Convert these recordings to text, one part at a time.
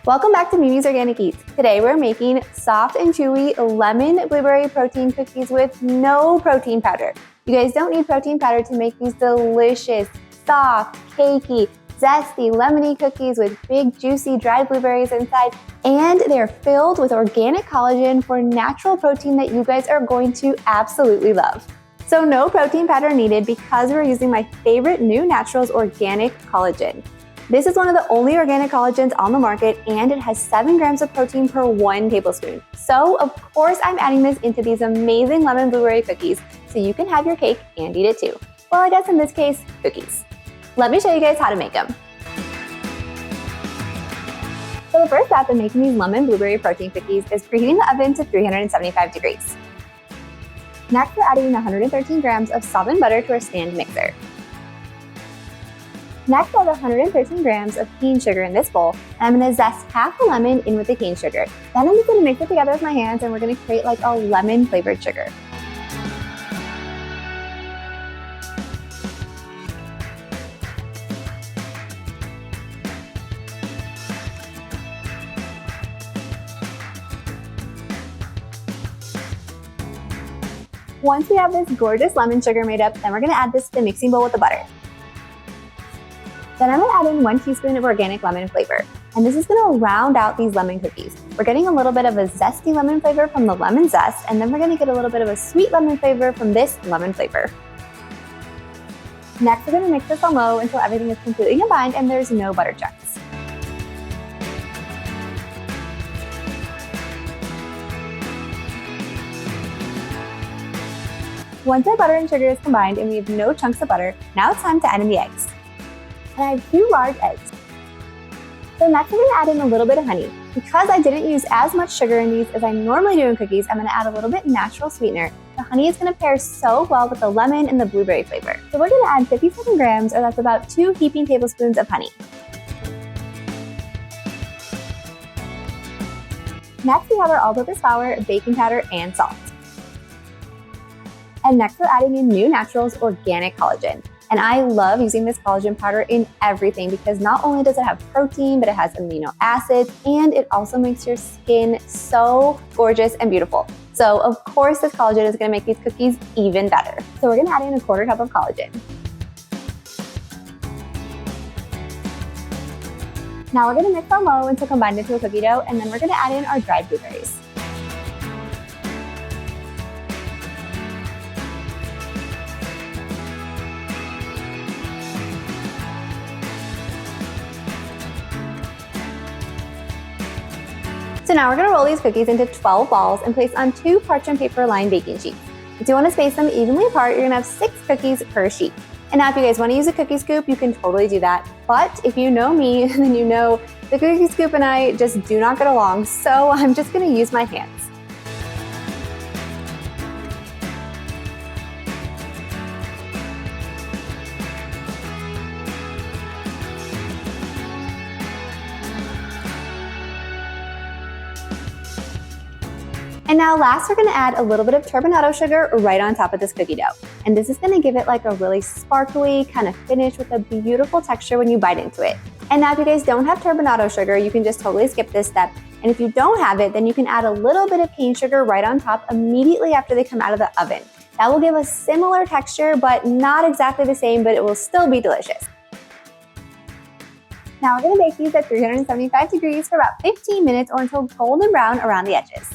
Welcome back to Mimi's Organic Eats. Today we're making soft and chewy lemon blueberry protein cookies with no protein powder. You guys don't need protein powder to make these delicious, soft, cakey, zesty, lemony cookies with big, juicy, dried blueberries inside. And they're filled with organic collagen for natural protein that you guys are going to absolutely love. So no protein powder needed because we're using my favorite new naturals organic collagen. This is one of the only organic collagens on the market, and it has 7 grams of protein per 1 tablespoon. So of course I'm adding this into these amazing lemon blueberry cookies so you can have your cake and eat it too. Well, I guess in this case, cookies. Let me show you guys how to make them. So the first step in making these lemon blueberry protein cookies is preheating the oven to 375 degrees. Next, we're adding 113 grams of salt butter to our stand mixer. Next, I'll add 113 grams of cane sugar in this bowl, and I'm going to zest half a lemon in with the cane sugar. Then I'm just going to mix it together with my hands, and we're going to create like a lemon flavored sugar. Once we have this gorgeous lemon sugar made up, then we're going to add this to the mixing bowl with the butter. Then I'm going to add in 1 teaspoon of organic lemon flavor, and this is going to round out these lemon cookies. We're getting a little bit of a zesty lemon flavor from the lemon zest, and then we're going to get a little bit of a sweet lemon flavor from this lemon flavor. Next, we're going to mix this on low until everything is completely combined and there's no butter chunks. Once our butter and sugar is combined and we have no chunks of butter, now it's time to add in the eggs. And I have 2 large eggs. So next we're going to add in a little bit of honey. Because I didn't use as much sugar in these as I normally do in cookies, I'm going to add a little bit natural sweetener. The honey is going to pair so well with the lemon and the blueberry flavor. So we're going to add 57 grams, or that's about 2 heaping tablespoons of honey. Next we have our all-purpose flour, baking powder, and salt. And next we're adding in New Naturals Organic Collagen. And I love using this collagen powder in everything because not only does it have protein, but it has amino acids, and it also makes your skin so gorgeous and beautiful. So of course this collagen is going to make these cookies even better. So we're going to add in a 1/4 cup of collagen. Now we're going to mix on low until combined into a cookie dough, and then we're going to add in our dried blueberries. So now we're going to roll these cookies into 12 balls and place on 2 parchment paper lined baking sheets. If you want to space them evenly apart, you're going to have 6 cookies per sheet. And now if you guys want to use a cookie scoop, you can totally do that. But if you know me, then you know the cookie scoop and I just do not get along, so I'm just going to use my hands. And now last, we're going to add a little bit of turbinado sugar right on top of this cookie dough. And this is going to give it like a really sparkly kind of finish with a beautiful texture when you bite into it. And now if you guys don't have turbinado sugar, you can just totally skip this step. And if you don't have it, then you can add a little bit of cane sugar right on top immediately after they come out of the oven. That will give a similar texture, but not exactly the same, but it will still be delicious. Now we're going to bake these at 375 degrees for about 15 minutes or until golden brown around the edges.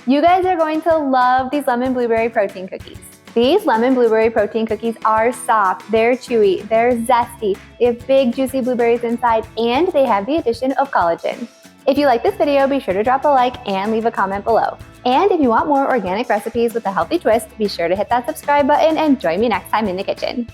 You guys are going to love these lemon blueberry protein cookies. These lemon blueberry protein cookies are soft, they're chewy, they're zesty, they have big juicy blueberries inside, and they have the addition of collagen. If you like this video, be sure to drop a like and leave a comment below. And if you want more organic recipes with a healthy twist, be sure to hit that subscribe button and join me next time in the kitchen.